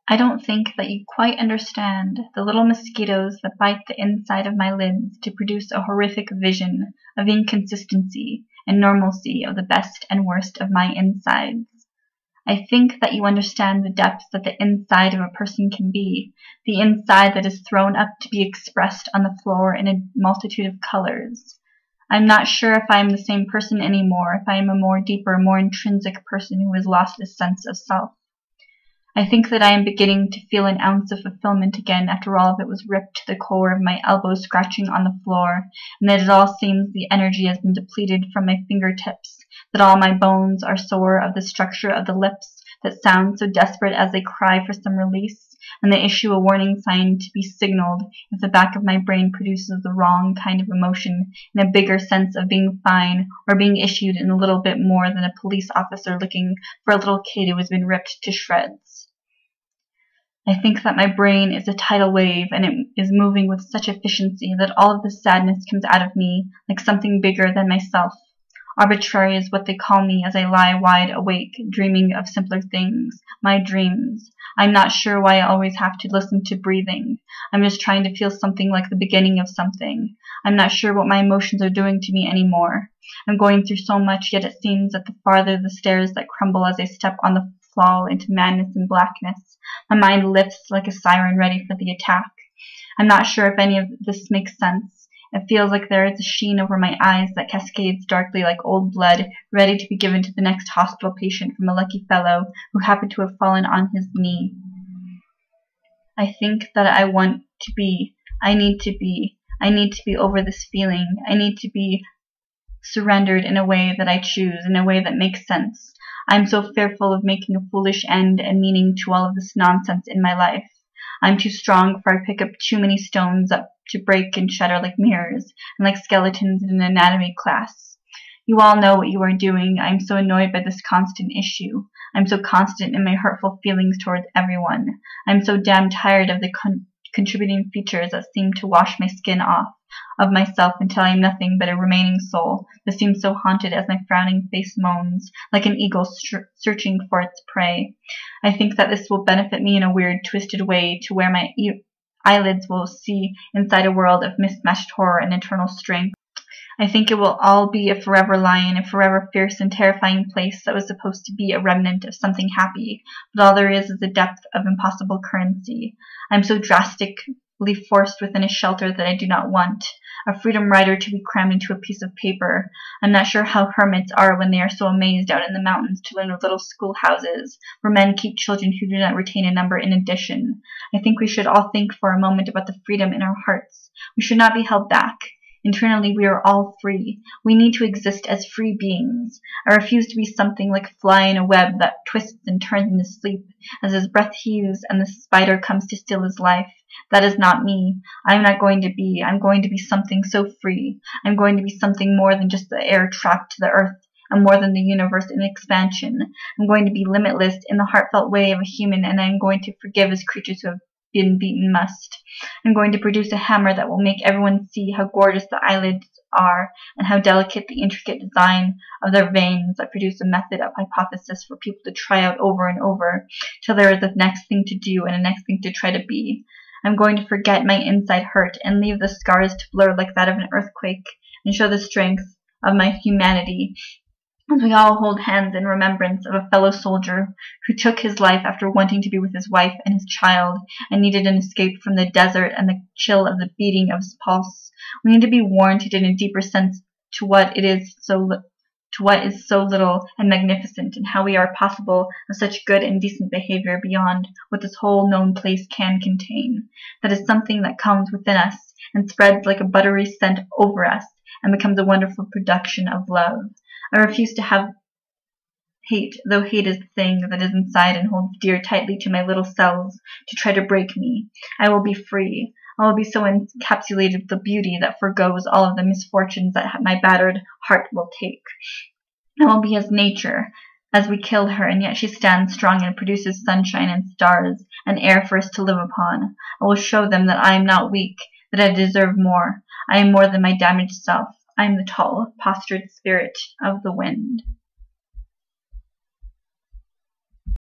I don't think that you quite understand the little mosquitoes that bite the inside of my lids to produce a horrific vision of inconsistency and normalcy of the best and worst of my insides. I think that you understand the depths that the inside of a person can be, the inside that is thrown up to be expressed on the floor in a multitude of colors. I'm not sure if I am the same person anymore, if I am a more deeper, more intrinsic person who has lost his sense of self. I think that I am beginning to feel an ounce of fulfillment again after all of it was ripped to the core of my elbows scratching on the floor, and that it all seems the energy has been depleted from my fingertips, that all my bones are sore of the structure of the lips that sound so desperate as they cry for some release, and they issue a warning sign to be signaled if the back of my brain produces the wrong kind of emotion in a bigger sense of being fine, or being issued in a little bit more than a police officer looking for a little kid who has been ripped to shreds. I think that my brain is a tidal wave, and it is moving with such efficiency that all of this sadness comes out of me like something bigger than myself. Arbitrary is what they call me as I lie wide awake, dreaming of simpler things, my dreams. I'm not sure why I always have to listen to breathing. I'm just trying to feel something like the beginning of something. I'm not sure what my emotions are doing to me anymore. I'm going through so much, yet it seems that the farther the stairs that crumble as I step on the fall into madness and blackness, my mind lifts like a siren ready for the attack. I'm not sure if any of this makes sense. It feels like there is a sheen over my eyes that cascades darkly like old blood, ready to be given to the next hospital patient from a lucky fellow who happened to have fallen on his knee. I think that I need to be over this feeling. I need to be surrendered in a way that I choose, in a way that makes sense. I'm so fearful of making a foolish end and meaning to all of this nonsense in my life. I'm too strong, for I pick up too many stones up to break and shatter like mirrors, and like skeletons in an anatomy class. You all know what you are doing. I am so annoyed by this constant issue. I'm so constant in my hurtful feelings towards everyone. I'm so damn tired of the contributing features that seem to wash my skin off of myself until I am nothing but a remaining soul that seems so haunted as my frowning face moans, like an eagle searching for its prey. I think that this will benefit me in a weird, twisted way, to where my eyelids will see inside a world of mismatched horror and eternal strength. I think it will all be a forever lie in a forever fierce and terrifying place that was supposed to be a remnant of something happy, but all there is a depth of impossible currency. I'm so drastically forced within a shelter that I do not want, a freedom rider to be crammed into a piece of paper. I'm not sure how hermits are when they are so amazed out in the mountains to learn of little schoolhouses, where men keep children who do not retain a number in addition. I think we should all think for a moment about the freedom in our hearts. We should not be held back. Internally, we are all free. We need to exist as free beings. I refuse to be something like a fly in a web that twists and turns in his sleep as his breath heaves and the spider comes to steal his life. That is not me. I'm going to be something so free. I'm going to be something more than just the air trapped to the earth, and more than the universe in expansion. I'm going to be limitless in the heartfelt way of a human, and I'm going to forgive as creatures who have been beaten must. I'm going to produce a hammer that will make everyone see how gorgeous the eyelids are, and how delicate the intricate design of their veins that produce a method of hypothesis for people to try out over and over, till there is a next thing to do and a next thing to try to be. I'm going to forget my inside hurt and leave the scars to blur like that of an earthquake, and show the strength of my humanity, as we all hold hands in remembrance of a fellow soldier who took his life after wanting to be with his wife and his child, and needed an escape from the desert and the chill of the beating of his pulse. We need to be warranted in a deeper sense to what is so little and magnificent, and how we are possible of such good and decent behavior beyond what this whole known place can contain. That is something that comes within us and spreads like a buttery scent over us, and becomes a wonderful production of love. I refuse to have hate, though hate is the thing that is inside and holds dear tightly to my little cells, to try to break me. I will be free. I will be so encapsulated with the beauty that forgoes all of the misfortunes that my battered heart will take. I will be as nature, as we killed her, and yet she stands strong and produces sunshine and stars and air for us to live upon. I will show them that I am not weak, that I deserve more. I am more than my damaged self. I am the tall, postured spirit of the wind.